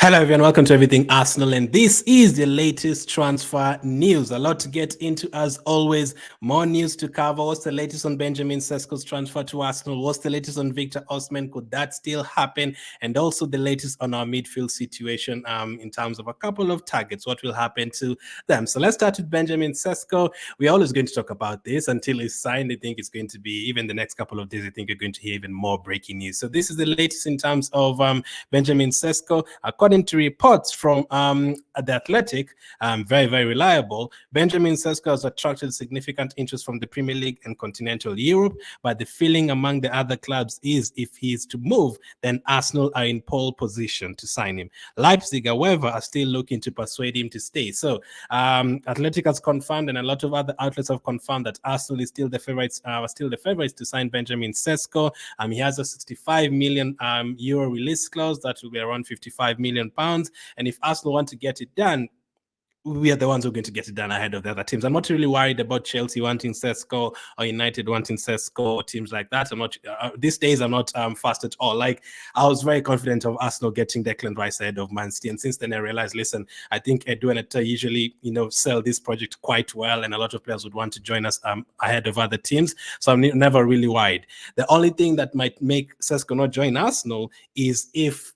Hello everyone, welcome to Everything Arsenal, and this is the latest transfer news. A lot to get into as always. More news to cover. What's the latest on Benjamin Sesko's transfer to Arsenal? What's the latest on Victor Osimhen? Could that still happen? And also the latest on our midfield situation in terms of a couple of targets. What will happen to them? So let's start with Benjamin Sesko. We're always going to talk about this until it's signed. I think it's going to be, even the next couple of days, I think you're going to hear even more breaking news. So this is the latest in terms of Benjamin Sesko. According to reports from The Athletic, very, very reliable, Benjamin Sesko has attracted significant interest from the Premier League and continental Europe, but the feeling among the other clubs is if he is to move, then Arsenal are in pole position to sign him. Leipzig, however, are still looking to persuade him to stay. So Athletic has confirmed, and a lot of other outlets have confirmed that Arsenal is still the favorites, to sign Benjamin Sesko. He has a 65 million euro release clause that will be around 55 million pounds. And if Arsenal want to get it done, we are the ones who are going to get it done ahead of the other teams. I'm not really worried about Chelsea wanting Sesko or United wanting Sesko or teams like that. I'm not these days. I'm not fast at all. Like, I was very confident of Arsenal getting Declan Rice ahead of Man City, and since then I realized, listen, I think Edu and Etta usually sell this project quite well, and a lot of players would want to join us ahead of other teams. So I'm never really worried. The only thing that might make Sesko not join Arsenal is if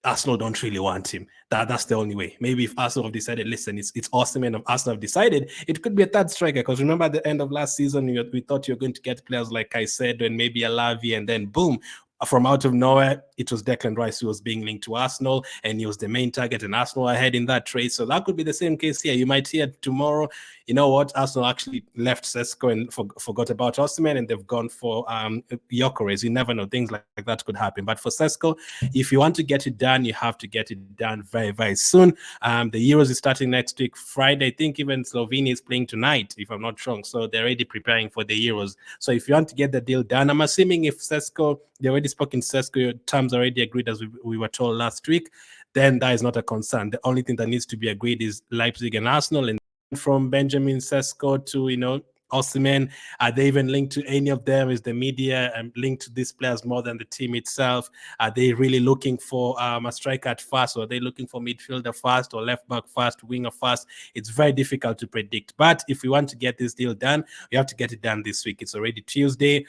Arsenal don't really want him. That's the only way. Maybe if Arsenal have decided, listen, it's Osimhen, if Arsenal have decided, it could be a third striker. Because remember, at the end of last season, we thought you're going to get players like Caicedo and maybe Alavi, and then boom, from out of nowhere, it was Declan Rice who was being linked to Arsenal, and he was the main target, and Arsenal ahead in that trade. So that could be the same case here. You might hear tomorrow, you know what, Arsenal actually left Sesko and forgot about Osimhen, and they've gone for Gyökeres. You never know. Things like that could happen. But for Sesko, if you want to get it done, you have to get it done very, very soon. The Euros is starting next week, Friday. I think even Slovenia is playing tonight, if I'm not wrong. So they're already preparing for the Euros. So if you want to get the deal done, I'm assuming if Sesko, they already spoken Sesko, your terms already agreed, as we were told last week, then that is not a concern. The only thing that needs to be agreed is Leipzig and Arsenal. And from Benjamin Sesko to, Osimhen, are they even linked to any of them? Is the media linked to these players more than the team itself? Are they really looking for a striker at first, or are they looking for midfielder first, or left back first, winger first? It's very difficult to predict. But if we want to get this deal done, we have to get it done this week. It's already Tuesday,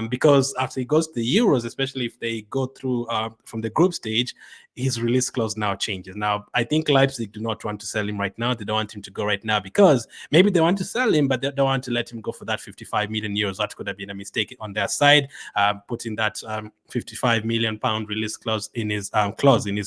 because after he goes to the Euros, especially if they go through from the group stage, his release clause now changes. Now, I think Leipzig do not want to sell him right now. They don't want him to go right now because maybe they want to sell him, but they don't want to let him go for that 55 million euros. That could have been a mistake on their side, putting that 55 million pound release clause in his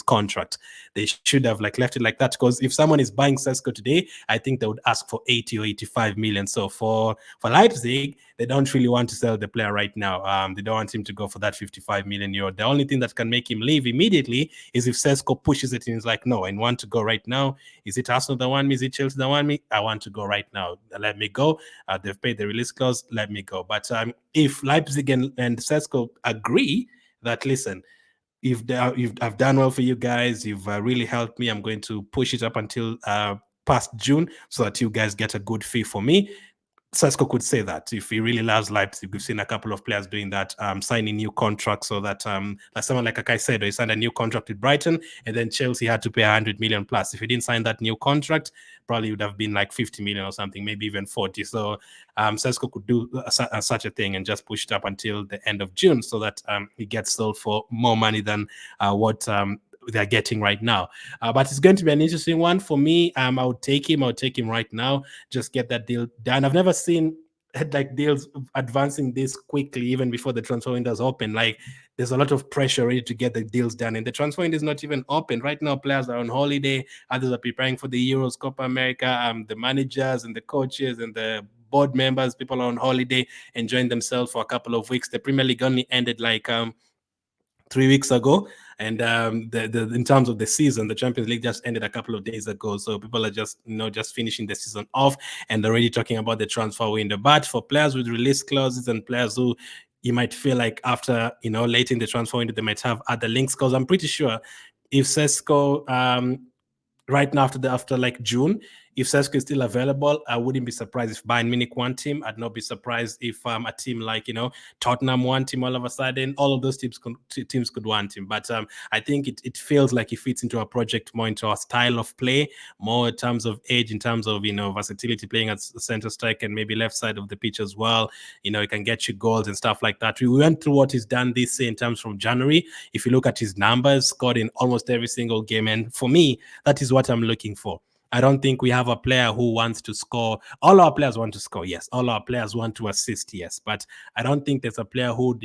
contract. They should have left it like that, because if someone is buying Sesko today, I think they would ask for 80 or 85 million. So for Leipzig, they don't really want to sell the player right now. They don't want him to go for that 55 million euro. The only thing that can make him leave immediately is if Sesko pushes it and he's like, no, I want to go right now. Is it Arsenal that want me? Is it Chelsea that want me? I want to go right now. Let me go. They've paid the release clause. Let me go. But if Leipzig and Sesko agree that, listen, if I've done well for you guys, you've really helped me, I'm going to push it up until past June so that you guys get a good fee for me. Sesko could say that if he really loves Leipzig. We've seen a couple of players doing that, signing new contracts, so that like someone like Caicedo, he signed a new contract with Brighton, and then Chelsea had to pay 100 million plus. If he didn't sign that new contract, probably would have been like 50 million or something, maybe even 40. So Sesko could do such a thing and just push it up until the end of June, so that he gets sold for more money than what they're getting right now. But it's going to be an interesting one for me. I would take him. Right now. Just get that deal done. I've never seen deals advancing this quickly, even before the transfer windows open. There's a lot of pressure ready to get the deals done, and the transfer window is not even open right now. Players are on holiday. Others are preparing for the Euros, Copa America. The managers and the coaches and the board members, people are on holiday, enjoying themselves for a couple of weeks. The Premier League only ended 3 weeks ago, and in terms of the season, the Champions League just ended a couple of days ago. So people are just finishing the season off, and already talking about the transfer window. But for players with release clauses and players who you might feel like after late in the transfer window they might have other links, because I'm pretty sure if Sesko right now after June, If Sesko is still available, I wouldn't be surprised if Bayern Munich want him. I'd not be surprised if a team like, Tottenham want him all of a sudden. All of those teams could want him. But I think it feels like he fits into a project, more into our style of play, more in terms of age, in terms of, versatility, playing at center strike and maybe left side of the pitch as well. He can get you goals and stuff like that. We went through what he's done this year in terms from January. If you look at his numbers, scored in almost every single game. And for me, that is what I'm looking for. I don't think we have a player who wants to score. All our players want to score, yes. All our players want to assist, yes. But I don't think there's a player who would,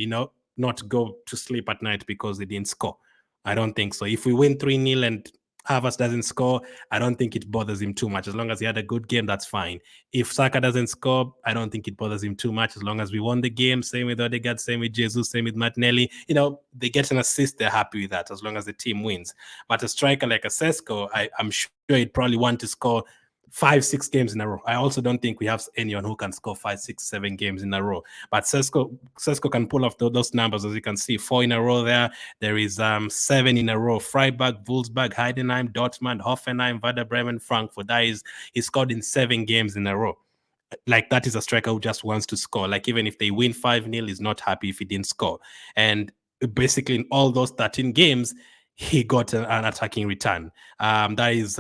not go to sleep at night because they didn't score. I don't think so. If we win 3-0 and Havertz doesn't score, I don't think it bothers him too much. As long as he had a good game, that's fine. If Saka doesn't score, I don't think it bothers him too much. As long as we won the game, same with Odegaard, same with Jesus, same with Martinelli, they get an assist, they're happy with that as long as the team wins. But a striker like a Sesko, I'm sure he'd probably want to score 5-6 games in a row. I also don't think we have anyone who can score 5, 6, 7 games in a row. But Sesko can pull off those numbers, as you can see. 4 in a row there. There is 7 in a row. Freiburg, Wolfsburg, Heidenheim, Dortmund, Hoffenheim, Werder Bremen, Frankfurt. He scored in 7 games in a row. Like, that is a striker who just wants to score. Like, even if they win 5-0, he's not happy if he didn't score. And basically in all those 13 games, he got an attacking return. That is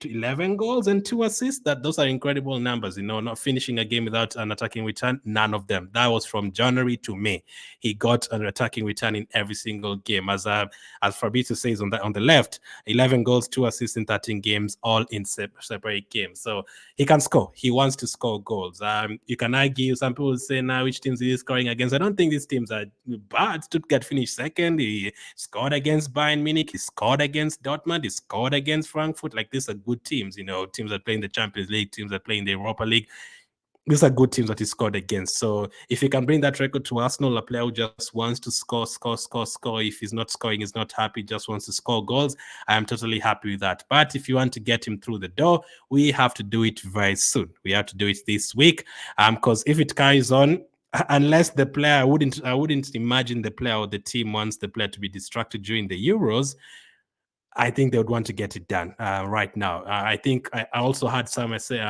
11 goals and 2 assists. Those are incredible numbers. Not finishing a game without an attacking return, none of them. That was from January to May. He got an attacking return in every single game. As Fabrizio says on the left, 11 goals, 2 assists in 13 games, all in separate games. So he can score. He wants to score goals. You can argue, some people say now, which teams he is scoring against. I don't think these teams are bad. Stuttgart finished second. He scored against Bayern Munich. He scored against Dortmund. He scored against Frankfurt. Like, these are good teams, teams that play in the Champions League, teams that play in the Europa League. These are good teams that he scored against. So if he can bring that record to Arsenal, a player who just wants to score. If he's not scoring, he's not happy, just wants to score goals, I am totally happy with that. But if you want to get him through the door, we have to do it very soon. We have to do it this week. Because if it carries on, unless the player, I wouldn't imagine the player or the team wants the player to be distracted during the Euros, I think they would want to get it done right now. I think I also had someone say,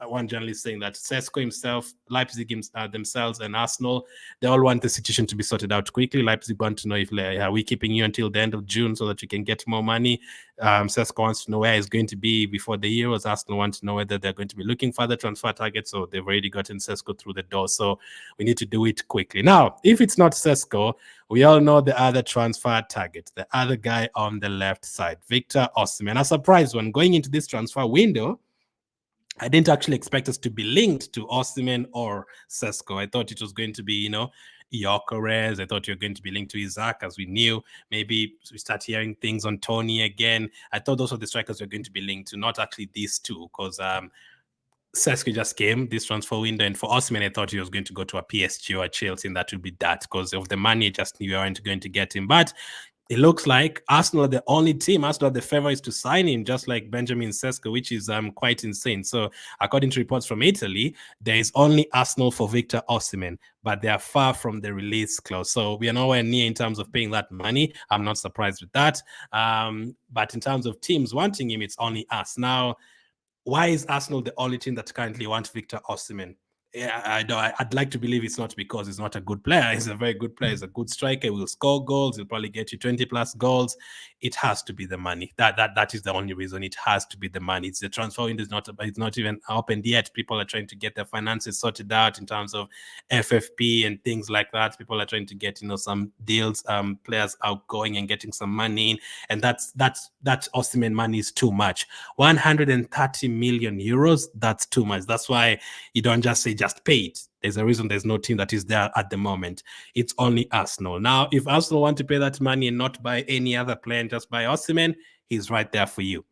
one journalist saying that Sesko himself, Leipzig themselves, and Arsenal, they all want the situation to be sorted out quickly. Leipzig want to know if are we keeping you until the end of June so that you can get more money. Sesko wants to know where he's going to be before the Euros. Arsenal want to know whether they're going to be looking for the transfer targets, so they've already gotten Sesko through the door. So we need to do it quickly. Now, if it's not Sesko, we all know the other transfer target, the other guy on the left side, Victor Osimhen. A surprise one going into this transfer window. I didn't actually expect us to be linked to Osimhen or Sesko. I thought it was going to be, Gyökeres. I thought you were going to be linked to Isaac, as we knew. Maybe we start hearing things on Tony again. I thought those were the strikers we're going to be linked to, not actually these two, because Sesko just came this transfer window, and for Osimhen, I thought he was going to go to a PSG or a Chelsea, and that would be that because of the money. I just knew we weren't going to get him, but it looks like Arsenal are the only team. Arsenal are the favorites to sign him, just like Benjamin Sesko, which is quite insane. So, according to reports from Italy, there is only Arsenal for Victor Osimhen, but they are far from the release clause. So we are nowhere near in terms of paying that money. I'm not surprised with that. But in terms of teams wanting him, it's only us. Now, why is Arsenal the only team that currently wants Victor Osimhen? Yeah, I'd like to believe it's not because he's not a good player. He's a very good player. He's a good striker. He will score goals. He'll probably get you 20 plus goals. It has to be the money. That is the only reason. It has to be the money. It's the transfer window. It's not even opened yet. People are trying to get their finances sorted out in terms of FFP and things like that. People are trying to get some deals, players outgoing and getting some money in. And that Osimhen money is too much. 130 million euros. That's too much. That's why you don't just say just pay it. There's a reason there's no team that is there at the moment. It's only Arsenal. Now, if Arsenal want to pay that money and not buy any other player and just buy Osimhen, he's right there for you.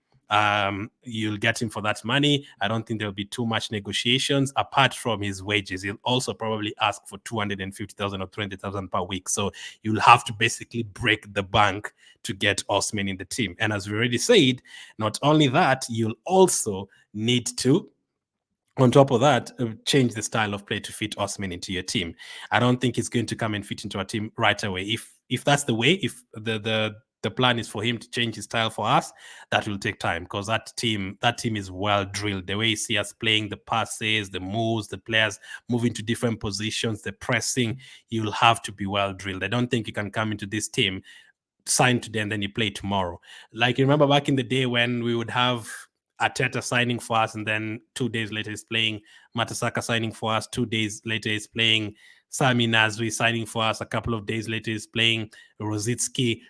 You'll get him for that money. I don't think there'll be too much negotiations apart from his wages. He'll also probably ask for 250,000 or 20,000 per week. So you'll have to basically break the bank to get Osimhen in the team. And as we already said, not only that, you'll also need to, on top of that, change the style of play to fit Osimhen into your team. I don't think he's going to come and fit into our team right away. If that's the way, if the the plan is for him to change his style for us, that will take time, because that team is well drilled. The way you see us playing, the passes, the moves, the players moving to different positions, the pressing, you'll have to be well drilled. I don't think you can come into this team, sign today, and then you play tomorrow. Like, you remember back in the day when we would have Arteta signing for us, and then 2 days later he's playing, Matasaka signing for us, 2 days later he's playing, Sami Nasri signing for us, a couple of days later he's playing, Rosicki.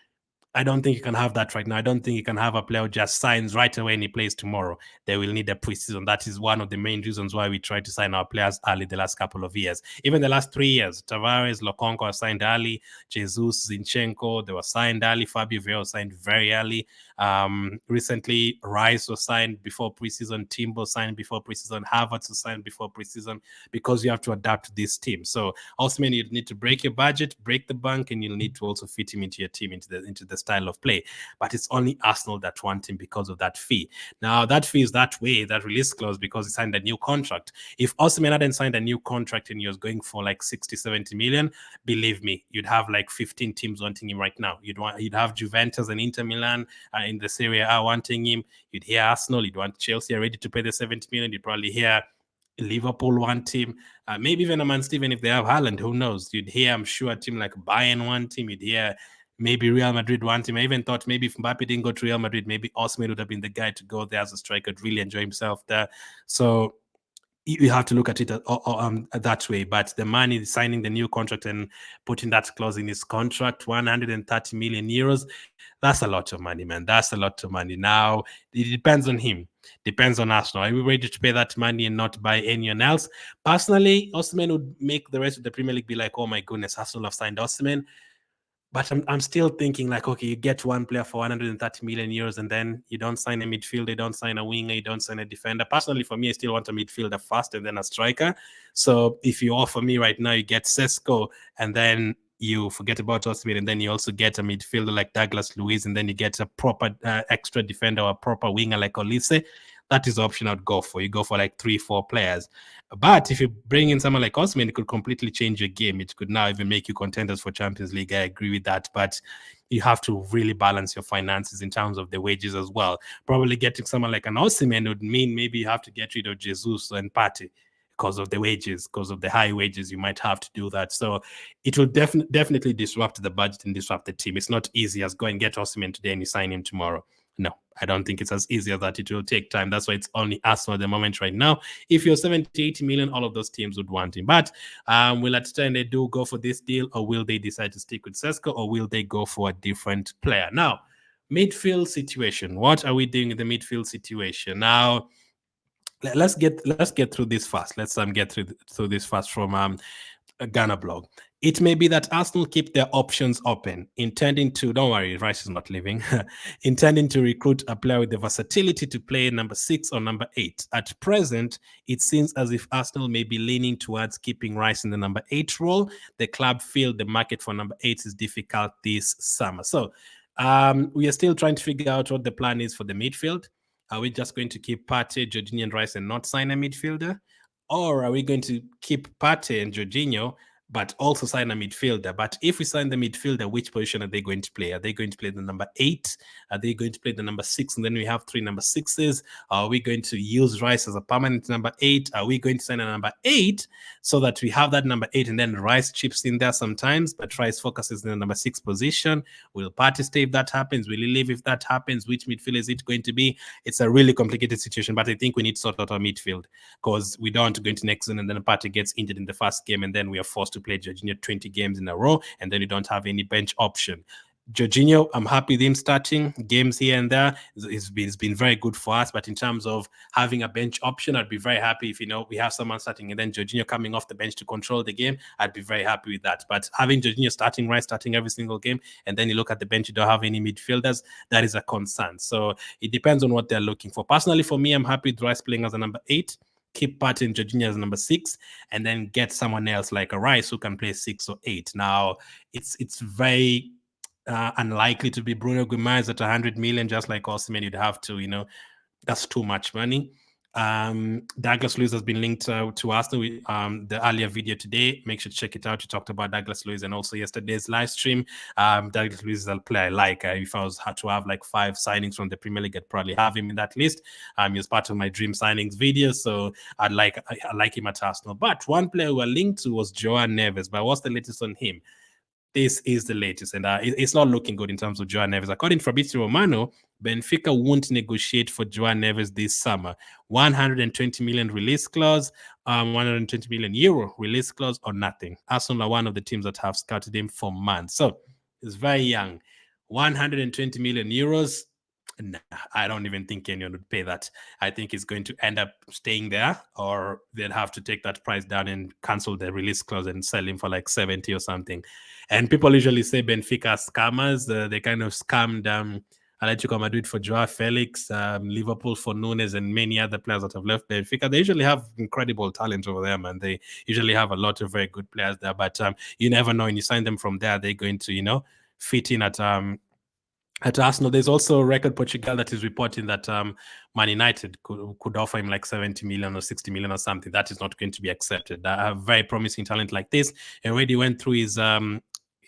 I don't think you can have that right now. I don't think you can have a player who just signs right away and he plays tomorrow. They will need a preseason. That is one of the main reasons why we try to sign our players early the last couple of years. Even the last 3 years, Tavares, Lokonko are signed early. Jesus, Zinchenko, they were signed early. Fabio Vieira was signed very early. Recently, Rice was signed before preseason. Timbo signed before preseason. Havertz was signed before preseason, because you have to adapt to this team. So Osimhen, you need to break your budget, break the bank, and you'll need to also fit him into your team, into the style of play. But it's only Arsenal that want him because of that fee. Now, that fee is that way, that release clause, because he signed a new contract. If Osimhen hadn't signed a new contract and he was going for like 60, 70 million, believe me, you'd have like 15 teams wanting him right now. You'd have Juventus and Inter Milan in the Serie A wanting him. You'd hear Arsenal, you'd want Chelsea are ready to pay the 70 million. You'd probably hear Liverpool want him, maybe even a Man Steven if they have Haaland, who knows? You'd hear, I'm sure, a team like Bayern want him. You'd hear maybe Real Madrid want him. I even thought maybe if Mbappe didn't go to Real Madrid, maybe Osimhen would have been the guy to go there as a striker, really enjoy himself there. So you have to look at it that way. But the man is signing the new contract and putting that clause in his contract, 130 million euros. That's a lot of money, man. That's a lot of money. Now, it depends on him. Depends on Arsenal. Are we ready to pay that money and not buy anyone else? Personally, Osimhen would make the rest of the Premier League be like, oh my goodness, Arsenal have signed Osimhen. But I'm still thinking like, okay, you get one player for 130 million euros and then you don't sign a midfielder, you don't sign a winger, you don't sign a defender. Personally, for me, I still want a midfielder first and then a striker. So if you offer me right now, you get Sesko and then you forget about Osimhen, and then you also get a midfielder like Douglas Luiz, and then you get a proper extra defender or a proper winger like Olise. That is the option I'd go for. You go for like 3-4 players. But if you bring in someone like Osimhen, it could completely change your game. It could now even make you contenders for Champions League. I agree with that. But you have to really balance your finances in terms of the wages as well. Probably getting someone like an Osimhen would mean maybe you have to get rid of Jesus and Partey because of the wages, because of the high wages. You might have to do that. So it will definitely disrupt the budget and disrupt the team. It's not easy as go and get Osimhen today and you sign him tomorrow. No, I don't think it's as easy as that. It will take time. That's why it's only Arsenal at the moment right now. If you're 70, 80 million, all of those teams would want him. But will Arteta and they do go for this deal, or will they decide to stick with Sesko, or will they go for a different player? Now, midfield situation. What are we doing in the midfield situation? Now, let's get through this fast. Let's get through this fast from a Ghana blog. It may be that Arsenal keep their options open, intending to, don't worry, Rice is not leaving, intending to recruit a player with the versatility to play number 6 or number 8. At present, it seems as if Arsenal may be leaning towards keeping Rice in the number 8 role. The club feel the market for number 8 is difficult this summer. So we are still trying to figure out what the plan is for the midfield. Are we just going to keep Partey, Jorginho, and Rice and not sign a midfielder? Or are we going to keep Partey and Jorginho but also sign a midfielder? But if we sign the midfielder, which position are they going to play? Are they going to play the number 8? Are they going to play the number 6? And then we have 3 number 6s. Are we going to use Rice as a permanent number 8? Are we going to sign a number 8 so that we have that number 8 and then Rice chips in there sometimes, but Rice focuses in the number 6 position? Will Partey stay if that happens? Will he leave if that happens? Which midfield is it going to be? It's a really complicated situation, but I think we need to sort out our midfield, because we don't want to go into next season and then Partey gets injured in the first game and then we are forced to play Jorginho 20 games in a row and then you don't have any bench option. Jorginho, I'm happy with him starting games here and there. It's been very good for us. But in terms of having a bench option, I'd be very happy if, we have someone starting and then Jorginho coming off the bench to control the game. I'd be very happy with that. But having Jorginho starting every single game, and then you look at the bench, you don't have any midfielders, that is a concern. So it depends on what they're looking for. Personally, for me, I'm happy with Rice playing as a number 8. Keep Partey and Jorginho as number 6, and then get someone else like a Rice who can play 6 or 8. Now, it's very unlikely to be Bruno Guimaraes at 100 million, just like Osimhen. You'd have to, that's too much money. Douglas Luiz has been linked to Arsenal with the earlier video today. Make sure to check it out. We talked about Douglas Luiz, and also yesterday's live stream. Douglas Luiz is a player I like. If I had to have like 5 signings from the Premier League, I'd probably have him in that list. He was part of my dream signings video, so I like him at Arsenal. But one player we were linked to was Joao Neves. But what's the latest on him? This is the latest, and it's not looking good in terms of Joao Neves. According to Fabrizio Romano, Benfica won't negotiate for Joao Neves this summer. 120 million release clause, 120 million euro release clause, or nothing. Arsenal are one of the teams that have scouted him for months. So he's very young. 120 million euros. Nah, I don't even think anyone would pay that. I think he's going to end up staying there, or they'd have to take that price down and cancel the release clause and sell him for like 70 or something. And people usually say Benfica scammers. They kind of scammed Atletico Madrid for Joao Felix, Liverpool for Nunes, and many other players that have left Benfica. They usually have incredible talent over there, man. They usually have a lot of very good players there, but you never know. When you sign them from there, they're going to, fit in at Arsenal. There's also Record Portugal that is reporting that Man United could offer him like 70 million or 60 million or something. That is not going to be accepted. A very promising talent like this already went through his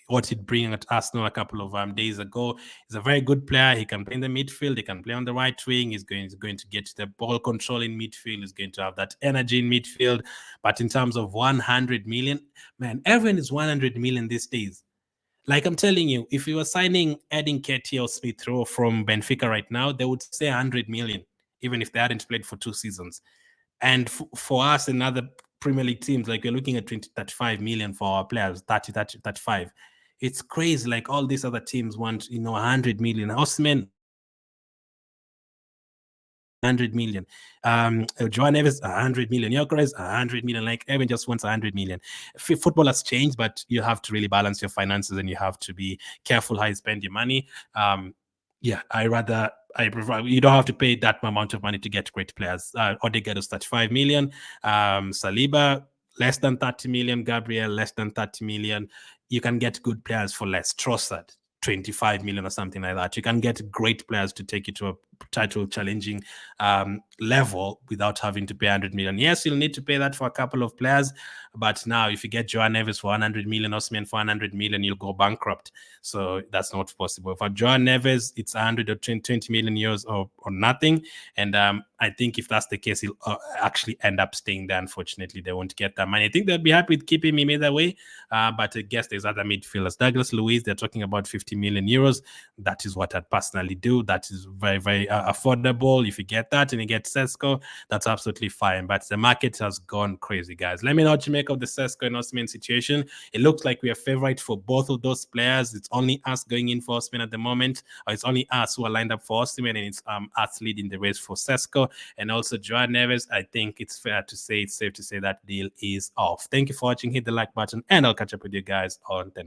what he'd bring at Arsenal a couple of days ago. He's a very good player. He can play in the midfield. He can play on the right wing. He's going to get the ball control in midfield. He's going to have that energy in midfield. But in terms of 100 million, man, everyone is 100 million these days. Like I'm telling you, if you were signing Edin Ketia or Smith Rowe from Benfica right now, they would say 100 million, even if they hadn't played for 2 seasons. And for us and other Premier League teams, like we're looking at 20, 35 million for our players, 30, 35. It's crazy. Like all these other teams want, 100 million. Osimhen, 100 million. Joao Neves, 100 million. Gyökeres, 100 million. Like everyone just wants 100 million. Football has changed, but you have to really balance your finances and you have to be careful how you spend your money. I prefer, you don't have to pay that amount of money to get great players. Odegaard is 35 million. Saliba, less than 30 million. Gabriel, less than 30 million. You can get good players for less. Trossard, 25 million or something like that. You can get great players to take you to a title challenging level without having to pay 100 million. Yes, you'll need to pay that for a couple of players, but now if you get Joao Neves for 100 million, Osimhen for 100 million, you'll go bankrupt. So that's not possible. For Joao Neves, it's 100 or 20 million euros or nothing. And I think if that's the case, he'll actually end up staying there. Unfortunately, they won't get that money. I think they'd be happy with keeping him either way, but I guess there's other midfielders. Douglas Luiz, they're talking about 50 million euros. That is what I'd personally do. That is very, very affordable. If you get that and you get Sesko, that's absolutely fine. But the market has gone crazy, guys. Let me know what you make of the Sesko and Osimhen situation. It looks like we are favorite for both of those players. It's only us going in for Osimhen at the moment, or it's only us who are lined up for Osimhen, and it's us leading the race for Sesko. And also Joao Neves, I think it's safe to say that deal is off. Thank you for watching. Hit the like button, and I'll catch up with you guys on the